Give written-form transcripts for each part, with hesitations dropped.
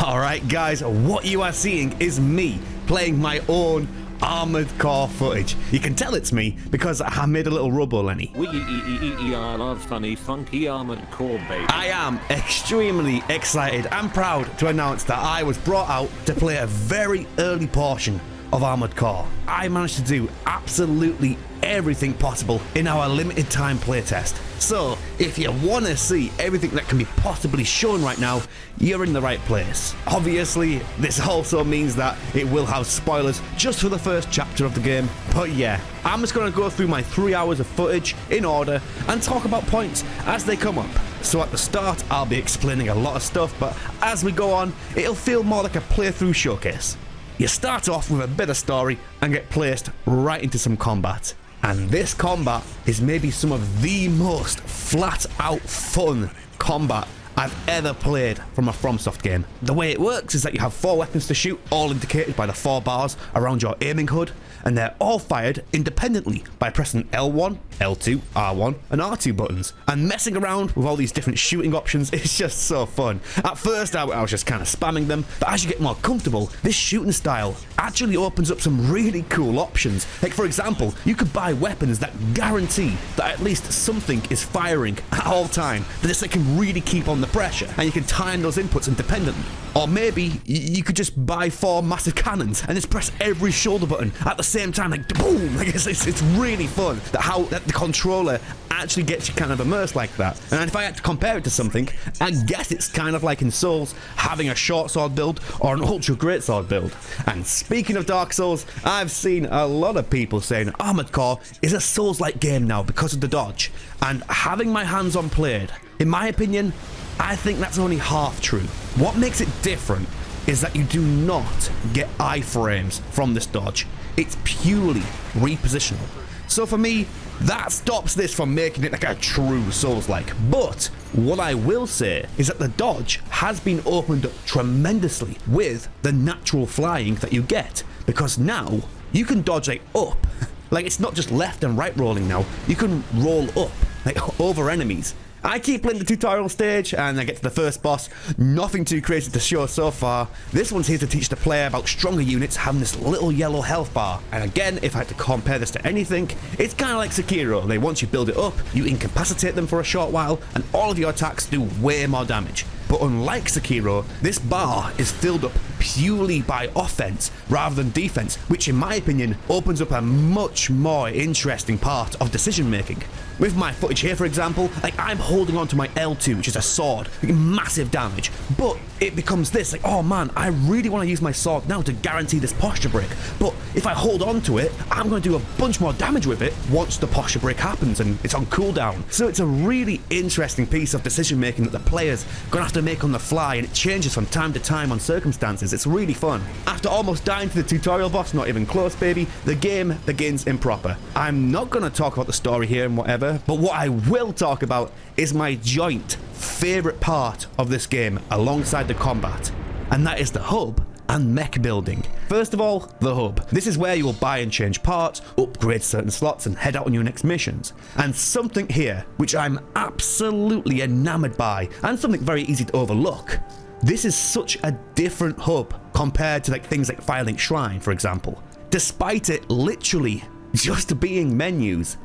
Alright guys, what you are seeing is me playing my own Armored Core footage. You can tell it's me because I made a little rubber, Lenny. I love funny, funky Armored Core, baby. I am extremely excited and proud to announce that I was brought out to play a very early portion of Armored Core. I managed to do absolutely everything possible in our limited time playtest. So, if you want to see everything that can be possibly shown right now, you're in the right place. Obviously, this also means that it will have spoilers just for the first chapter of the game. But yeah, I'm just going to go through my 3 hours of footage in order and talk about points as they come up. So at the start, I'll be explaining a lot of stuff, but as we go on, it'll feel more like a playthrough showcase. You start off with a bit of story and get placed right into some combat. And this combat is maybe some of the most flat out fun combat I've ever played from a FROMSOFT game. The way it works is that you have 4 weapons to shoot, all indicated by the 4 bars around your aiming HUD, and they're all fired independently by pressing L1, L2, R1 and R2 buttons. And messing around with all these different shooting options is just so fun. At first I was just kind of spamming them, but as you get more comfortable, this shooting style actually opens up some really cool options. Like for example, you could buy weapons that guarantee that at least something is firing at all time, that it can really keep on the pressure, and you can time those inputs independently. Or maybe you could just buy 4 massive cannons and just press every shoulder button at the same time, like boom. Like it's really fun that how the controller actually gets you kind of immersed like that. And if I had to compare it to something, I guess it's kind of like in Souls having a short sword build or an ultra great sword build. And speaking of Dark Souls, I've seen a lot of people saying Armored Core is a Souls-like game now because of the dodge. And having my hands on played, in my opinion, I think that's only half true. What makes it different is that you do not get iframes from this dodge. It's purely repositional. So for me, that stops this from making it like a true Souls-like. But what I will say is that the dodge has been opened up tremendously with the natural flying that you get, because now you can dodge like up. Like it's not just left and right rolling now, you can roll up like over enemies. I keep playing the tutorial stage and I get to the first boss. Nothing too crazy to show so far. This one's here to teach the player about stronger units having this little yellow health bar. And again, if I had to compare this to anything, it's kind of like Sekiro. Like once you build it up, you incapacitate them for a short while and all of your attacks do way more damage. But unlike Sekiro, this bar is filled up purely by offense rather than defense, which in my opinion opens up a much more interesting part of decision making. With my footage here, for example, like I'm holding on to my L2, which is a sword, like massive damage, but it becomes this, like, oh man, I really want to use my sword now to guarantee this posture break, but if I hold on to it, I'm going to do a bunch more damage with it once the posture break happens and it's on cooldown. So it's a really interesting piece of decision making that the player's going to have to make on the fly, and it changes from time to time on circumstances. It's really fun. After almost dying to the tutorial boss, not even close baby, the game begins improper. I'm not going to talk about the story here and whatever, but what I will talk about is my joint favourite part of this game alongside the combat, and that is the hub and mech building. First of all, the hub. This is where you will buy and change parts, upgrade certain slots and head out on your next missions. And something here which I'm absolutely enamored by, and something very easy to overlook. This is such a different hub compared to like things like Firelink Shrine, for example. Despite it literally just being menus,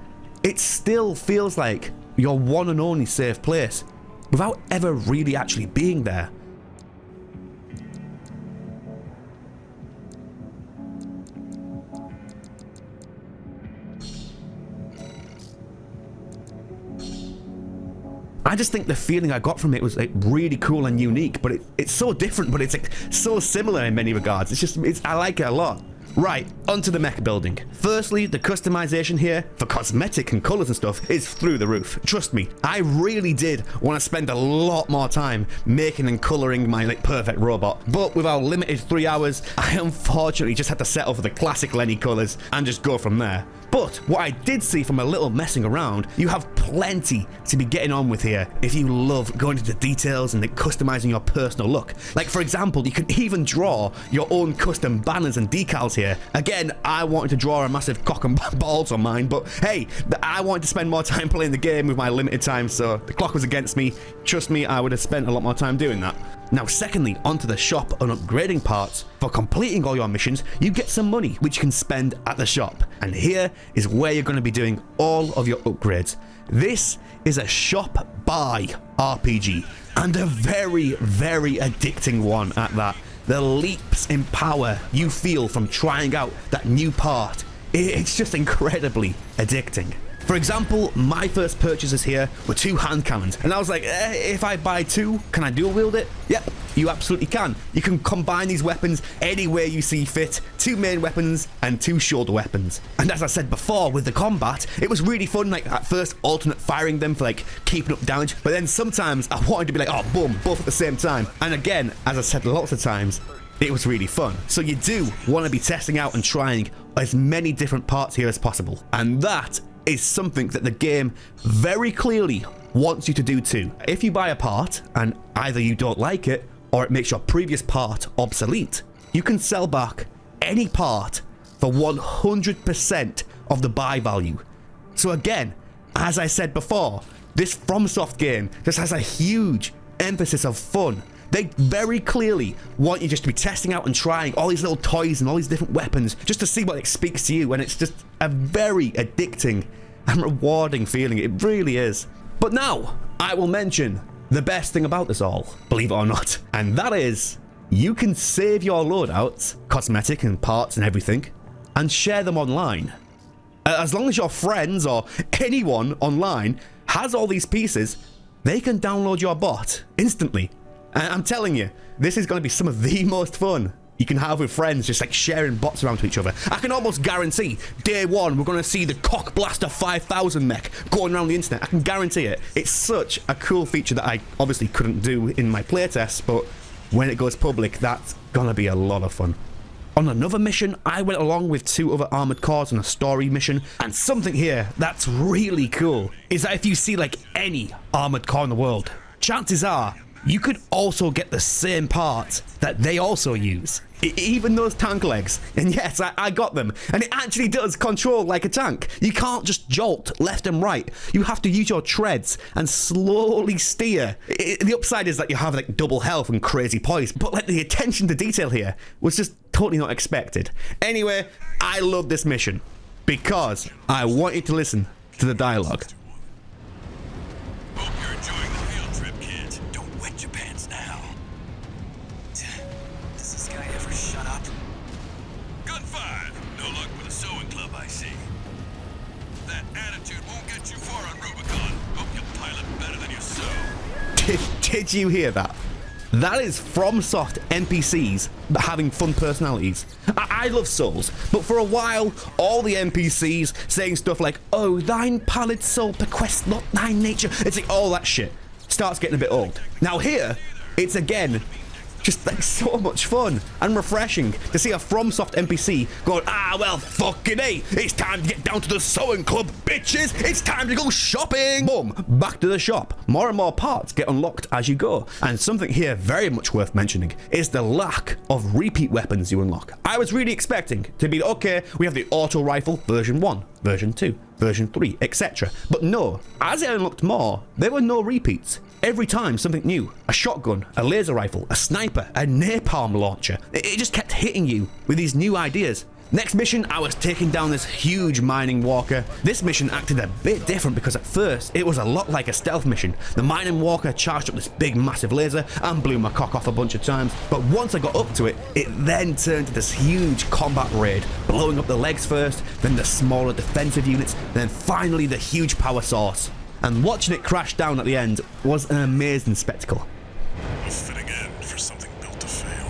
it still feels like your one and only safe place without ever really actually being there. I just think the feeling I got from it was like really cool and unique, but it's so different, but it's like so similar in many regards. I like it a lot. Right, onto the mech building. Firstly, the customization here for cosmetic and colors and stuff is through the roof. Trust me, I really did want to spend a lot more time making and coloring my like perfect robot. But with our limited 3 hours, I unfortunately just had to settle for the classic Lenny colors and just go from there. But what I did see from a little messing around, you have plenty to be getting on with here if you love going into details and customizing your personal look. Like, for example, you can even draw your own custom banners and decals here. Again, I wanted to draw a massive cock and balls on mine, but hey, I wanted to spend more time playing the game with my limited time, so the clock was against me. Trust me, I would have spent a lot more time doing that. Now, secondly, onto the shop and upgrading parts. For completing all your missions, you get some money which you can spend at the shop. And here is where you're going to be doing all of your upgrades. This is a shop buy RPG, and a very, very addicting one at that. The leaps in power you feel from trying out that new part, it's just incredibly addicting. For example, my first purchases here were 2 hand cannons, and I was like, if I buy 2, can I dual wield it? Yep, you absolutely can. You can combine these weapons any way you see fit, 2 main weapons and 2 shoulder weapons. And as I said before, with the combat, it was really fun, like at first alternate firing them for like keeping up damage, but then sometimes I wanted to be like, oh boom, both at the same time. And again, as I said lots of times, it was really fun. So you do want to be testing out and trying as many different parts here as possible. And that is something that the game very clearly wants you to do too. If you buy a part and either you don't like it or it makes your previous part obsolete, you can sell back any part for 100% of the buy value. So again, as I said before, this FROMSOFT game just has a huge emphasis of fun. They very clearly want you just to be testing out and trying all these little toys and all these different weapons just to see what it speaks to you, and it's just a very addicting and rewarding feeling. It really is. But now, I will mention the best thing about this all, believe it or not, and that is you can save your loadouts, cosmetic and parts and everything, and share them online. As long as your friends or anyone online has all these pieces, they can download your bot instantly. And I'm telling you, this is going to be some of the most fun you can have with friends, just like sharing bots around to each other. I can almost guarantee day one we're going to see the Cock Blaster 5000 mech going around the internet. I can guarantee it. It's such a cool feature that I obviously couldn't do in my playtest, but when it goes public, that's going to be a lot of fun. On another mission, I went along with 2 other armored cores on a story mission, and something here that's really cool is that if you see like any armored core in the world, chances are you could also get the same parts that they also use. Even those tank legs. And yes, I got them. And it actually does control like a tank. You can't just jolt left and right. You have to use your treads and slowly steer. The upside is that you have like double health and crazy poise. But like the attention to detail here was just totally not expected. Anyway, I love this mission because I want you to listen to the dialogue. Did you hear that? That is FROMSOFT NPCs having fun personalities. I love Souls, but for a while, all the NPCs saying stuff like, oh, thine pallid soul bequests not thine nature. It's like all that shit starts getting a bit old. Now here, it's again just like so much fun and refreshing to see a FROMSOFT NPC going, ah, well, fucking A, it's time to get down to the sewing club, bitches. It's time to go shopping. Boom, back to the shop. More and more parts get unlocked as you go. And something here very much worth mentioning is the lack of repeat weapons you unlock. I was really expecting to be, okay, we have the auto rifle version 1, version 2, version 3, etc. But no, as I unlocked more, there were no repeats. Every time something new, a shotgun, a laser rifle, a sniper, a napalm launcher, it just kept hitting you with these new ideas. Next mission, I was taking down this huge mining walker. This mission acted a bit different because at first, it was a lot like a stealth mission. The mining walker charged up this big massive laser and blew my cock off a bunch of times. But once I got up to it, it then turned to this huge combat raid, blowing up the legs first, then the smaller defensive units, then finally the huge power source. And watching it crash down at the end was an amazing spectacle. A fitting end for something built to fail.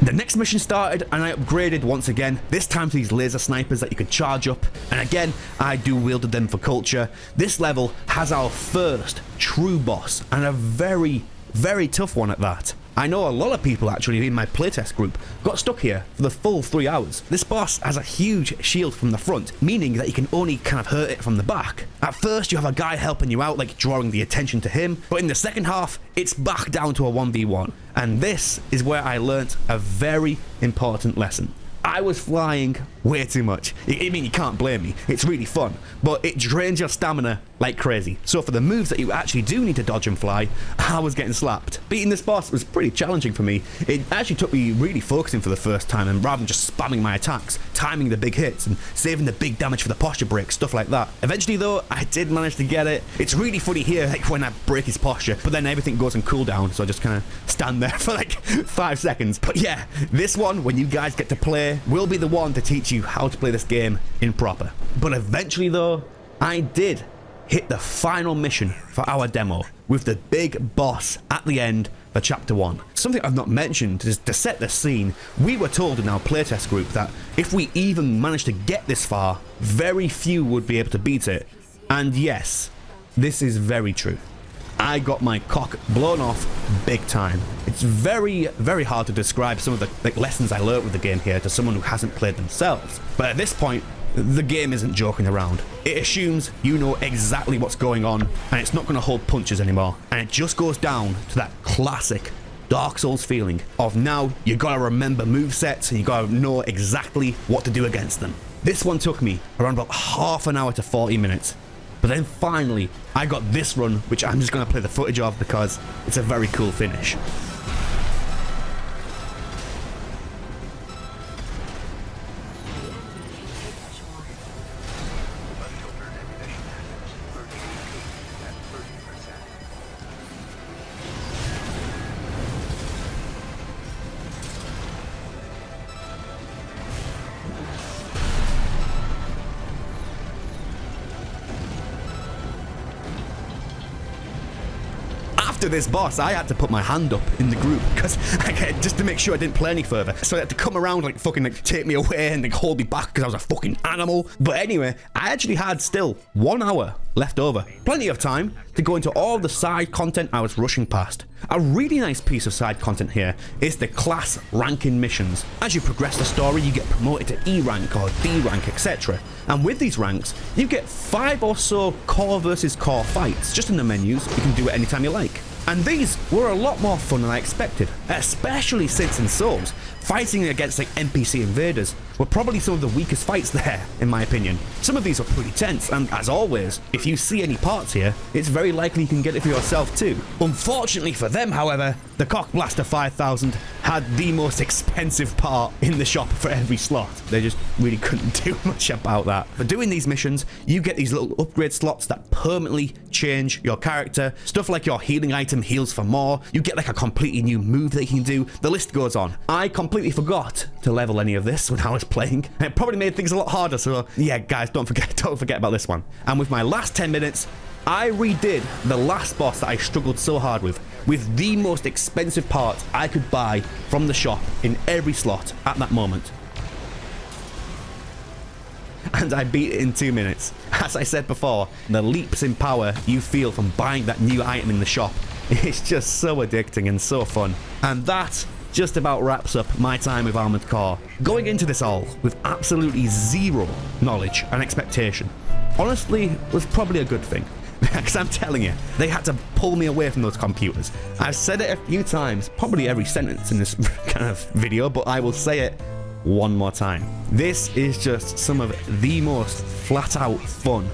The next mission started and I upgraded once again, this time to these laser snipers that you could charge up, and again I dual wielded them for culture. This level has our first true boss, and a very, very tough one at that. I know a lot of people actually in my playtest group got stuck here for the full 3 hours. This boss has a huge shield from the front, meaning that you can only kind of hurt it from the back. At first you have a guy helping you out, like drawing the attention to him, but in the second half it's back down to a 1v1. And this is where I learnt a very important lesson. I was flying way too much. I mean, you can't blame me. It's really fun, but it drains your stamina like crazy. So for the moves that you actually do need to dodge and fly, I was getting slapped. Beating this boss was pretty challenging for me. It actually took me really focusing for the first time, and rather than just spamming my attacks, timing the big hits and saving the big damage for the posture break, stuff like that. Eventually though, I did manage to get it. It's really funny here, like when I break his posture, but then everything goes on cooldown, so I just kind of stand there for like 5 seconds. But yeah, this one, when you guys get to play, will be the one to teach you how to play this game in proper. But eventually though, I did hit the final mission for our demo with the big boss at the end for chapter 1. Something I've not mentioned is to set the scene. We were told in our playtest group that if we even managed to get this far, very few would be able to beat it. And yes, this is very true. I got my cock blown off big time. It's very, very hard to describe some of the lessons I learned with the game here to someone who hasn't played themselves. But at this point, the game isn't joking around. It assumes you know exactly what's going on, and it's not going to hold punches anymore. And it just goes down to that classic Dark Souls feeling of now you gotta remember movesets and you gotta know exactly what to do against them. This one took me around about half an hour to 40 minutes. But then finally, I got this run, which I'm just going to play the footage of because it's a very cool finish. After this boss, I had to put my hand up in the group because just to make sure I didn't play any further. So I had to come around like fucking like take me away and like hold me back because I was a fucking animal. But anyway, I actually had still 1 hour left over. Plenty of time to go into all the side content I was rushing past. A really nice piece of side content here is the class ranking missions. As you progress the story, you get promoted to E rank or D rank, etc. And with these ranks, you get 5 or so core versus core fights just in the menus. You can do it anytime you like. And these were a lot more fun than I expected, especially since in Souls, fighting against like NPC invaders were probably some of the weakest fights there, in my opinion. Some of these were pretty tense, and as always, if you see any parts here, it's very likely you can get it for yourself too. Unfortunately for them, however, the Cock Blaster 5000 had the most expensive part in the shop for every slot. They just really couldn't do much about that. For doing these missions, you get these little upgrade slots that permanently change your character. Stuff like your healing item heals for more, you get like a completely new move that you can do, the list goes on. I completely forgot to level any of this when I was playing, and it probably made things a lot harder, so yeah guys, don't forget about this one. And with my last 10 minutes, I redid the last boss that I struggled so hard with the most expensive parts I could buy from the shop in every slot at that moment. And I beat it in 2 minutes. As I said before, the leaps in power you feel from buying that new item in the shop, it's just so addicting and so fun. And that just about wraps up my time with Armored Core. Going into this all with absolutely zero knowledge and expectation, honestly, was probably a good thing. Because I'm telling you, they had to pull me away from those computers. I've said it a few times, probably every sentence in this kind of video, but I will say it one more time. This is just some of the most flat out fun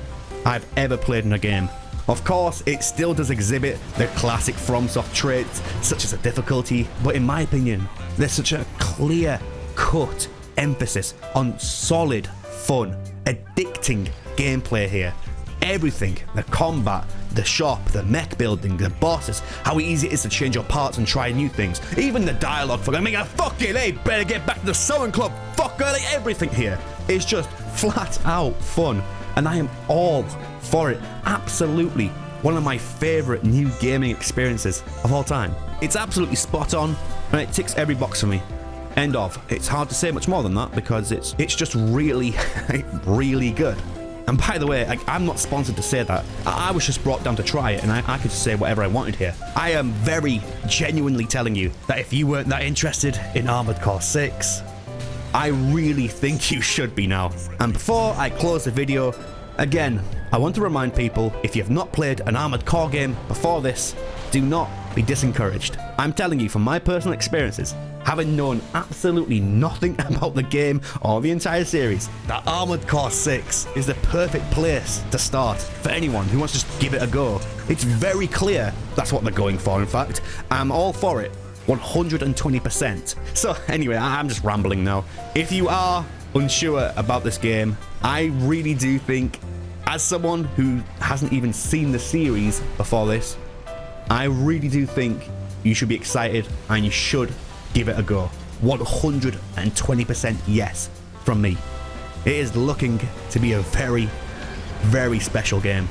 I've ever played in a game. Of course, it still does exhibit the classic FROMSOFT traits, such as the difficulty, but in my opinion, there's such a clear-cut emphasis on solid, fun, addicting gameplay here. Everything, the combat, the shop, the mech building, the bosses, how easy it is to change your parts and try new things, even the dialogue for I mean, fuck it, hey, better get back to the sewing club, fucker, like everything here is just flat out fun, and I am all for it. Absolutely one of my favorite new gaming experiences of all time. It's absolutely spot on, and it ticks every box for me. End of. It's hard to say much more than that because it's just really, really good. And by the way, I'm not sponsored to say that. I was just brought down to try it, and I could say whatever I wanted here. I am very genuinely telling you that if you weren't that interested in Armored Core 6, I really think you should be now. And before I close the video, again, I want to remind people, if you've not played an Armored Core game before this, do not be disencouraged. I'm telling you from my personal experiences, having known absolutely nothing about the game or the entire series, that Armored Core 6 is the perfect place to start for anyone who wants to just give it a go. It's very clear that's what they're going for, in fact. I'm all for it, 120%. So anyway, I'm just rambling now. If you are unsure about this game, I really do think, as someone who hasn't even seen the series before this, I really do think you should be excited and you should give it a go. 120% yes from me. It is looking to be a very, very special game.